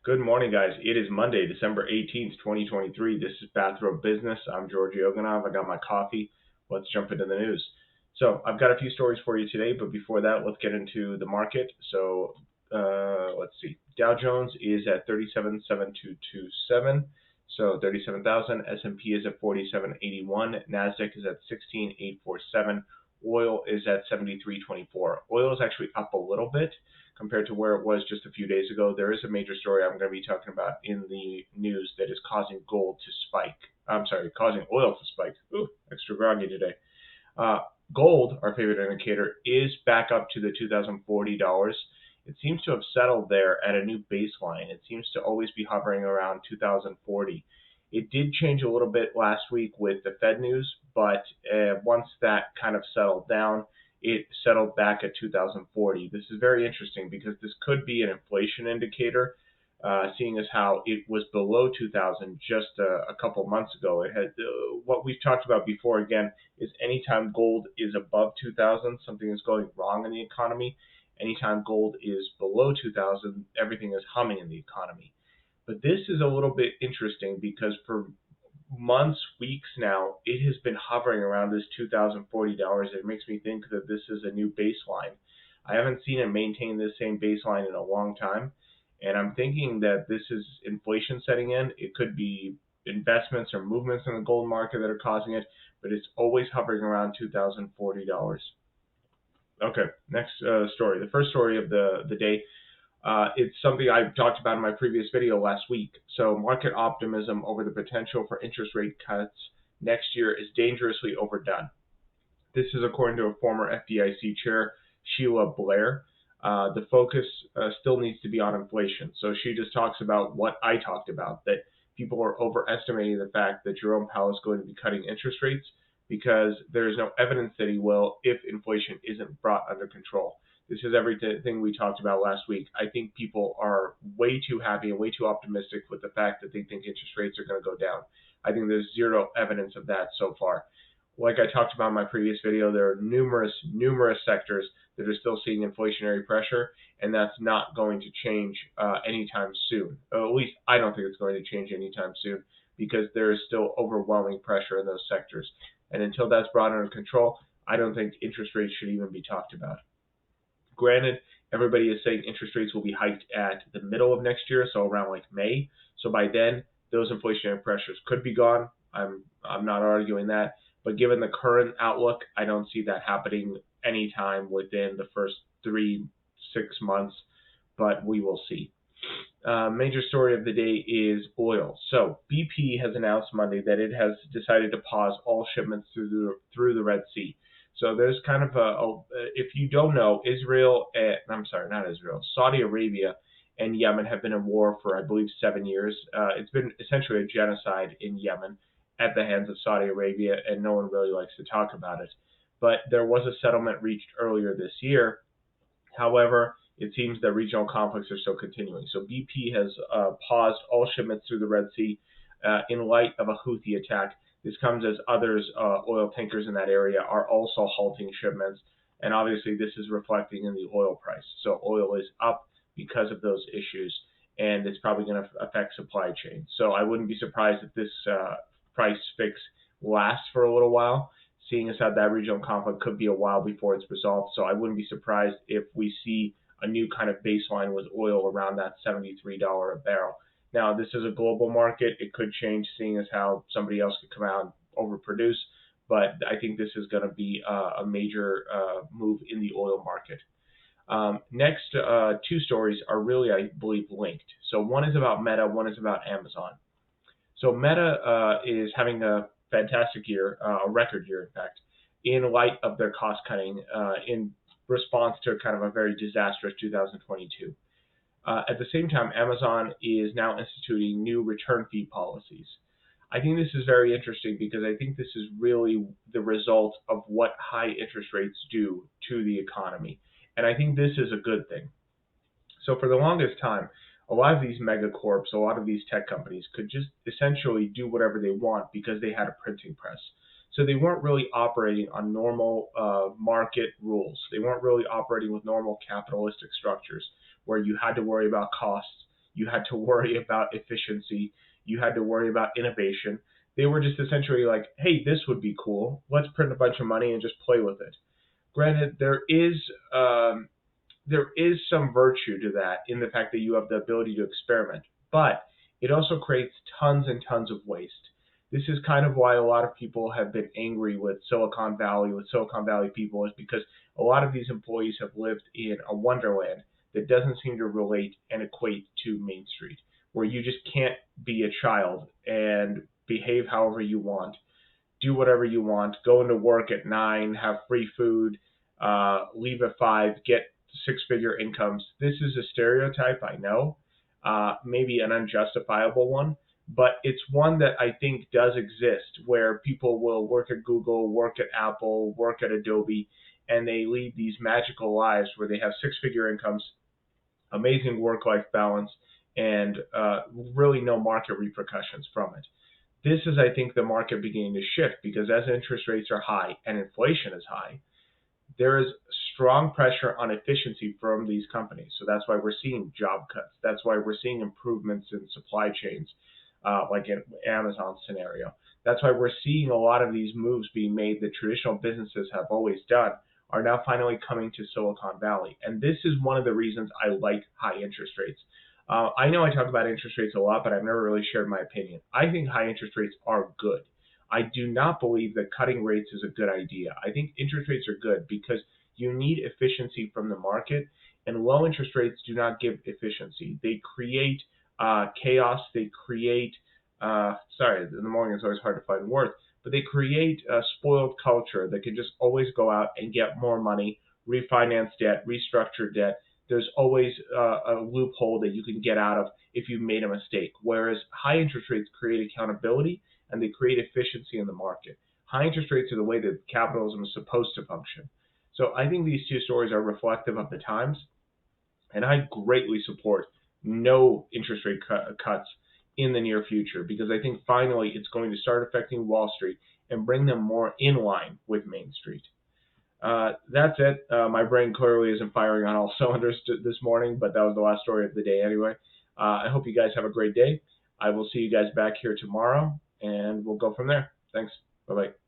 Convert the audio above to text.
Good morning, guys. It is Monday, December 18th, 2023. This is Bathrobe Business. I'm Georgi Oganov. I got my coffee. Let's jump into the news. So I've got a few stories for you today, but before that, let's get into the market. So let's see. Dow Jones is at 37,727. So 37,000. S&P is at 4781. Nasdaq is at 16,847. Oil is at 73.24. Oil is actually up a little bit compared to where it was just a few days ago. There is a major story I'm going to be talking about in the news that is causing gold to spike. Causing oil to spike. Ooh, extra groggy today. Gold, our favorite indicator, is back up to the $2,040. It seems to have settled there at a new baseline. It seems to always be hovering around 2040. It did change a little bit last week with the Fed news, but once that kind of settled down, it settled back at 2040. This is very interesting because this could be an inflation indicator, seeing as how it was below 2000 just a couple months ago. It had what we've talked about before again is anytime gold is above 2000, something is going wrong in the economy. Anytime gold is below 2000, everything is humming in the economy. But this is a little bit interesting because for months, weeks now, it has been hovering around this $2,040. It makes me think that this is a new baseline. I haven't seen it maintain this same baseline in a long time, and I'm thinking that this is inflation setting in. It could be investments or movements in the gold market that are causing it, but it's always hovering around $2,040. Okay, next story. The first story of the day. It's something I talked about in my previous video last week. So market optimism over the potential for interest rate cuts next year is dangerously overdone. This is according to a former FDIC Chair Sheila Bair. The focus still needs to be on inflation. So she just talks about what I talked about, that people are overestimating the fact that Jerome Powell is going to be cutting interest rates because there is no evidence that he will if inflation isn't brought under control. This is everything we talked about last week. I think people are way too happy and way too optimistic with the fact that they think interest rates are going to go down. I think there's zero evidence of that so far. Like I talked about in my previous video, there are numerous sectors that are still seeing inflationary pressure, and that's not going to change anytime soon. Or at least I don't think it's going to change anytime soon because there is still overwhelming pressure in those sectors. And until that's brought under control, I don't think interest rates should even be talked about. Granted, everybody is saying interest rates will be hiked at the middle of next year, so around like May. So by then, those inflationary pressures could be gone. I'm not arguing that. But given the current outlook, I don't see that happening anytime within the first 3-6 months, but we will see. Major story of the day is oil. So BP has announced Monday that it has decided to pause all shipments through the Red Sea. So there's kind of if you don't know, Saudi Arabia and Yemen have been in war for, I believe, 7 years. It's been essentially a genocide in Yemen at the hands of Saudi Arabia, and no one really likes to talk about it. But there was a settlement reached earlier this year. However, it seems that regional conflicts are still continuing. So BP has paused all shipments through the Red Sea in light of a Houthi attack. This comes as others, oil tankers in that area, are also halting shipments, and obviously this is reflecting in the oil price. So oil is up because of those issues, and it's probably going to affect supply chain. So I wouldn't be surprised if this price fix lasts for a little while, seeing as how that regional conflict could be a while before it's resolved. So I wouldn't be surprised if we see a new kind of baseline with oil around that $73 a barrel. Now, this is a global market. It could change, seeing as how somebody else could come out and overproduce. But I think this is going to be a major move in the oil market. Next, two stories are really, I believe, linked. So one is about Meta, one is about Amazon. So Meta is having a fantastic year, a record year, in fact, in light of their cost cutting in response to kind of a very disastrous 2022. At the same time, Amazon is now instituting new return fee policies. I think this is very interesting because I think this is really the result of what high interest rates do to the economy. And I think this is a good thing. So for the longest time, a lot of these megacorps, a lot of these tech companies could just essentially do whatever they want because they had a printing press. So they weren't really operating on normal market rules. They weren't really operating with normal capitalistic structures where you had to worry about costs. You had to worry about efficiency. You had to worry about innovation. They were just essentially like, hey, this would be cool. Let's print a bunch of money and just play with it. Granted, um, there is some virtue to that in the fact that you have the ability to experiment, but it also creates tons and tons of waste. This is kind of why a lot of people have been angry with Silicon Valley, with Silicon Valley people, is because a lot of these employees have lived in a wonderland that doesn't seem to relate and equate to Main Street, where you just can't be a child and behave however you want, do whatever you want, go into work at 9, have free food, leave at 5, get six-figure incomes. This is a stereotype, I know, maybe an unjustifiable one, but it's one that I think does exist, where people will work at Google, work at Apple, work at Adobe, and they lead these magical lives where they have six-figure incomes, amazing work-life balance, and really no market repercussions from it. This is, I think, the market beginning to shift, because as interest rates are high and inflation is high, there is strong pressure on efficiency from these companies. So that's why we're seeing job cuts. That's why we're seeing improvements in supply chains, like in Amazon's scenario. That's why we're seeing a lot of these moves being made that traditional businesses have always done are now finally coming to Silicon Valley. And this is one of the reasons I like high interest rates. I know I talk about interest rates a lot, but I've never really shared my opinion. I think high interest rates are good. I do not believe that cutting rates is a good idea. I think interest rates are good because you need efficiency from the market, and low interest rates do not give efficiency. They create chaos. They create, sorry, in the morning it's always hard to find words, but they create a spoiled culture that can just always go out and get more money, refinance debt, restructure debt. There's always a loophole that you can get out of if you've made a mistake. Whereas high interest rates create accountability and they create efficiency in the market. High interest rates are the way that capitalism is supposed to function. So I think these two stories are reflective of the times, and I greatly support no interest rate cuts in the near future, because I think finally it's going to start affecting Wall Street and bring them more in line with Main Street. That's it. My brain clearly isn't firing on all cylinders this morning, but that was the last story of the day anyway. I hope you guys have a great day. I will see you guys back here tomorrow, and we'll go from there. Thanks. Bye-bye.